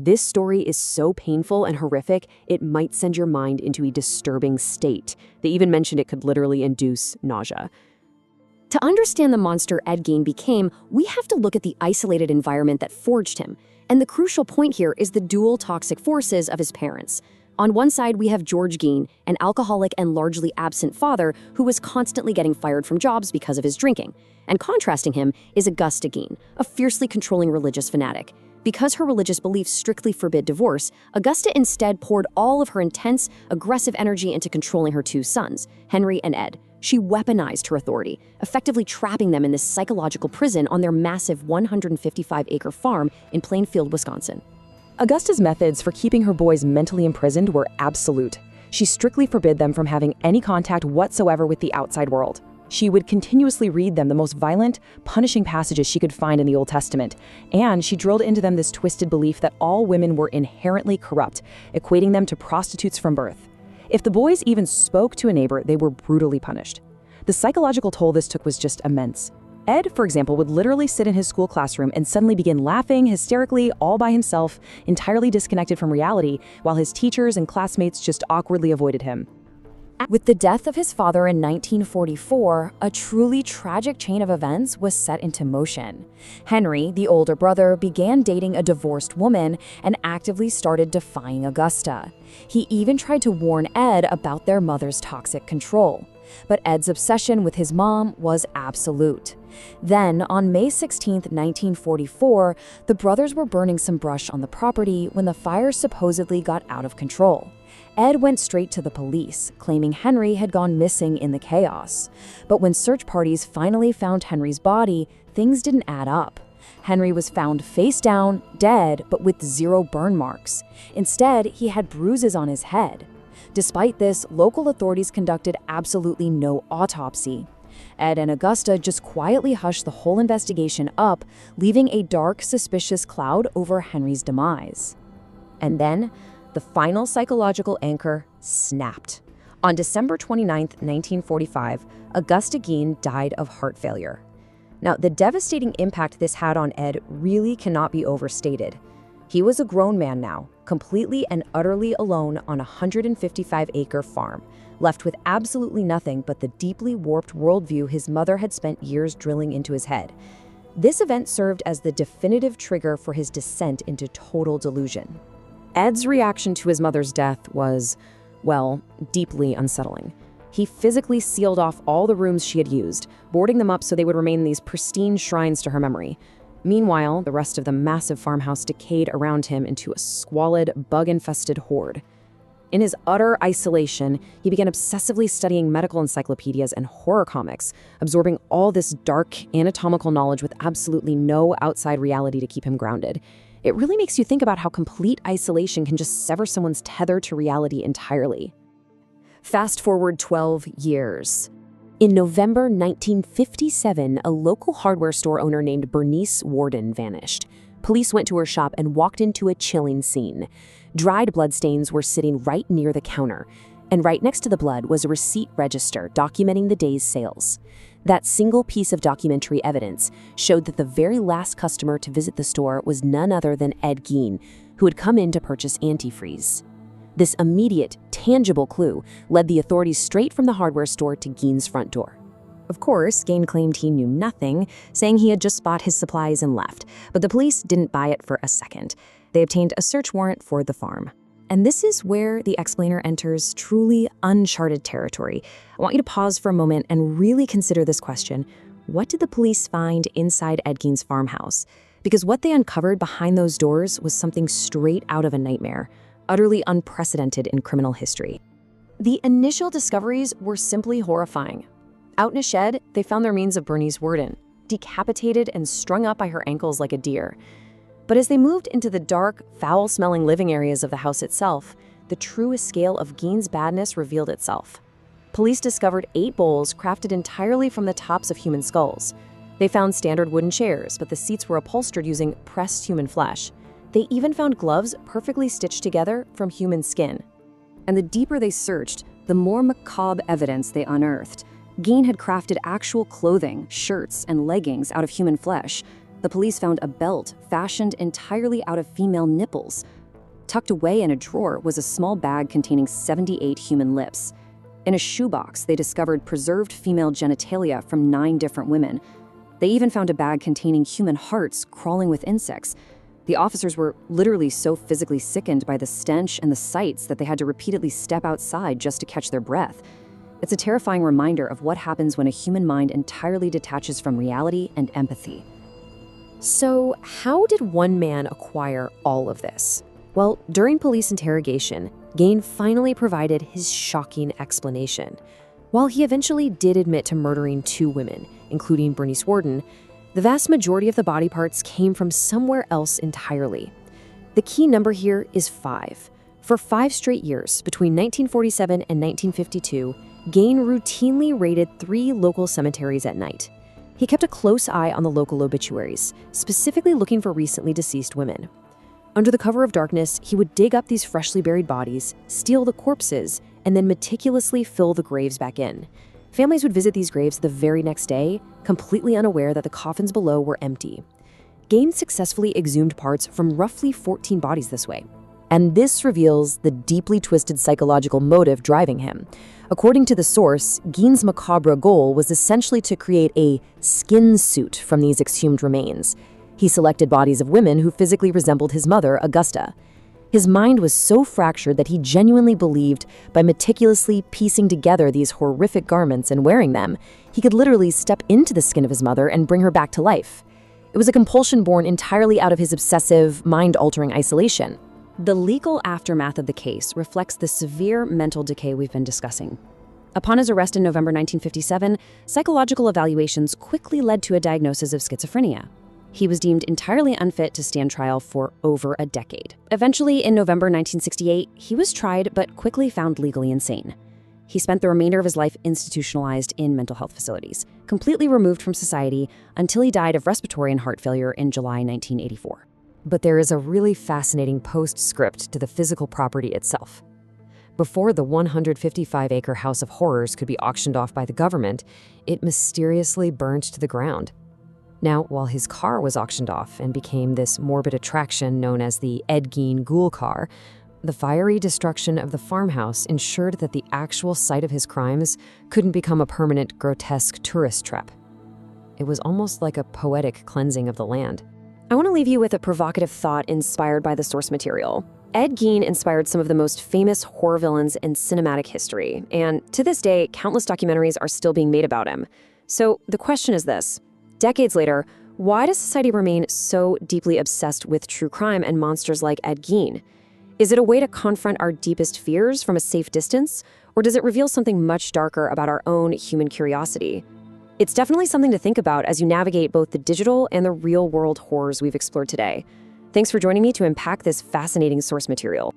This story is so painful and horrific, it might send your mind into a disturbing state. They even mentioned it could literally induce nausea. To understand the monster Ed Gein became, we have to look at the isolated environment that forged him. And the crucial point here is the dual toxic forces of his parents. On one side, we have George Gein, an alcoholic and largely absent father who was constantly getting fired from jobs because of his drinking. And contrasting him is Augusta Gein, a fiercely controlling religious fanatic. Because her religious beliefs strictly forbid divorce, Augusta instead poured all of her intense, aggressive energy into controlling her two sons, Henry and Ed. She weaponized her authority, effectively trapping them in this psychological prison on their massive 155-acre farm in Plainfield, Wisconsin. Augusta's methods for keeping her boys mentally imprisoned were absolute. She strictly forbid them from having any contact whatsoever with the outside world. She would continuously read them the most violent, punishing passages she could find in the Old Testament, and she drilled into them this twisted belief that all women were inherently corrupt, equating them to prostitutes from birth. If the boys even spoke to a neighbor, they were brutally punished. The psychological toll this took was just immense. Ed, for example, would literally sit in his school classroom and suddenly begin laughing hysterically all by himself, entirely disconnected from reality, while his teachers and classmates just awkwardly avoided him. With the death of his father in 1944, a truly tragic chain of events was set into motion. Henry, the older brother, began dating a divorced woman and actively started defying Augusta. He even tried to warn Ed about their mother's toxic control. But Ed's obsession with his mom was absolute. Then, on May 16, 1944, the brothers were burning some brush on the property when the fire supposedly got out of control. Ed went straight to the police, claiming Henry had gone missing in the chaos. But when search parties finally found Henry's body, things didn't add up. Henry was found face down, dead, but with 0 burn marks. Instead, he had bruises on his head. Despite this, local authorities conducted absolutely no autopsy. Ed and Augusta just quietly hushed the whole investigation up, leaving a dark, suspicious cloud over Henry's demise. And then, the final psychological anchor snapped. On December 29, 1945, Augusta Gein died of heart failure. Now, the devastating impact this had on Ed really cannot be overstated. He was a grown man now, completely and utterly alone on a 155-acre farm, left with absolutely nothing but the deeply warped worldview his mother had spent years drilling into his head. This event served as the definitive trigger for his descent into total delusion. Ed's reaction to his mother's death was, well, deeply unsettling. He physically sealed off all the rooms she had used, boarding them up so they would remain these pristine shrines to her memory. Meanwhile, the rest of the massive farmhouse decayed around him into a squalid, bug-infested horde. In his utter isolation, he began obsessively studying medical encyclopedias and horror comics, absorbing all this dark, anatomical knowledge with absolutely no outside reality to keep him grounded. It really makes you think about how complete isolation can just sever someone's tether to reality entirely. Fast forward 12 years. In November 1957, a local hardware store owner named Bernice Warden vanished. Police went to her shop and walked into a chilling scene. Dried bloodstains were sitting right near the counter, and right next to the blood was a receipt register documenting the day's sales. That single piece of documentary evidence showed that the very last customer to visit the store was none other than Ed Gein, who had come in to purchase antifreeze. This immediate, tangible clue led the authorities straight from the hardware store to Gein's front door. Of course, Gein claimed he knew nothing, saying he had just bought his supplies and left, but the police didn't buy it for a second. They obtained a search warrant for the farm. And this is where the explainer enters truly uncharted territory. I want you to pause for a moment and really consider this question. What did the police find inside Ed Gein's farmhouse? Because what they uncovered behind those doors was something straight out of a nightmare, utterly unprecedented in criminal history. The initial discoveries were simply horrifying. Out in a shed, they found the remains of Bernice Warden, decapitated and strung up by her ankles like a deer. But as they moved into the dark, foul-smelling living areas of the house itself, the truest scale of Gein's badness revealed itself. Police discovered 8 bowls crafted entirely from the tops of human skulls. They found standard wooden chairs, but the seats were upholstered using pressed human flesh. They even found gloves perfectly stitched together from human skin. And the deeper they searched, the more macabre evidence they unearthed. Gein had crafted actual clothing, shirts, and leggings out of human flesh. The police found a belt fashioned entirely out of female nipples. Tucked away in a drawer was a small bag containing 78 human lips. In a shoebox, they discovered preserved female genitalia from 9 different women. They even found a bag containing human hearts crawling with insects. The officers were literally so physically sickened by the stench and the sights that they had to repeatedly step outside just to catch their breath. It's a terrifying reminder of what happens when a human mind entirely detaches from reality and empathy. So, how did one man acquire all of this? Well, during police interrogation, Gein finally provided his shocking explanation. While he eventually did admit to murdering 2 women, including Bernice Worden, the vast majority of the body parts came from somewhere else entirely. The key number here is 5. For 5 straight years, between 1947 and 1952, Gein routinely raided 3 local cemeteries at night. He kept a close eye on the local obituaries, specifically looking for recently deceased women. Under the cover of darkness, he would dig up these freshly buried bodies, steal the corpses, and then meticulously fill the graves back in. Families would visit these graves the very next day, completely unaware that the coffins below were empty. Gein successfully exhumed parts from roughly 14 bodies this way. And this reveals the deeply twisted psychological motive driving him. According to the source, Gein's macabre goal was essentially to create a skin suit from these exhumed remains. He selected bodies of women who physically resembled his mother, Augusta. His mind was so fractured that he genuinely believed by meticulously piecing together these horrific garments and wearing them, he could literally step into the skin of his mother and bring her back to life. It was a compulsion born entirely out of his obsessive, mind-altering isolation. The legal aftermath of the case reflects the severe mental decay we've been discussing. Upon his arrest in November 1957, psychological evaluations quickly led to a diagnosis of schizophrenia. He was deemed entirely unfit to stand trial for over a decade. Eventually, in November 1968, he was tried but quickly found legally insane. He spent the remainder of his life institutionalized in mental health facilities, completely removed from society until he died of respiratory and heart failure in July 1984. But there is a really fascinating postscript to the physical property itself. Before the 155-acre House of Horrors could be auctioned off by the government, it mysteriously burned to the ground. Now, while his car was auctioned off and became this morbid attraction known as the Ed Gein ghoul car, the fiery destruction of the farmhouse ensured that the actual site of his crimes couldn't become a permanent, grotesque tourist trap. It was almost like a poetic cleansing of the land. I want to leave you with a provocative thought inspired by the source material. Ed Gein inspired some of the most famous horror villains in cinematic history, and to this day, countless documentaries are still being made about him. So the question is this: decades later, why does society remain so deeply obsessed with true crime and monsters like Ed Gein? Is it a way to confront our deepest fears from a safe distance, or does it reveal something much darker about our own human curiosity? It's definitely something to think about as you navigate both the digital and the real-world horrors we've explored today. Thanks for joining me to unpack this fascinating source material.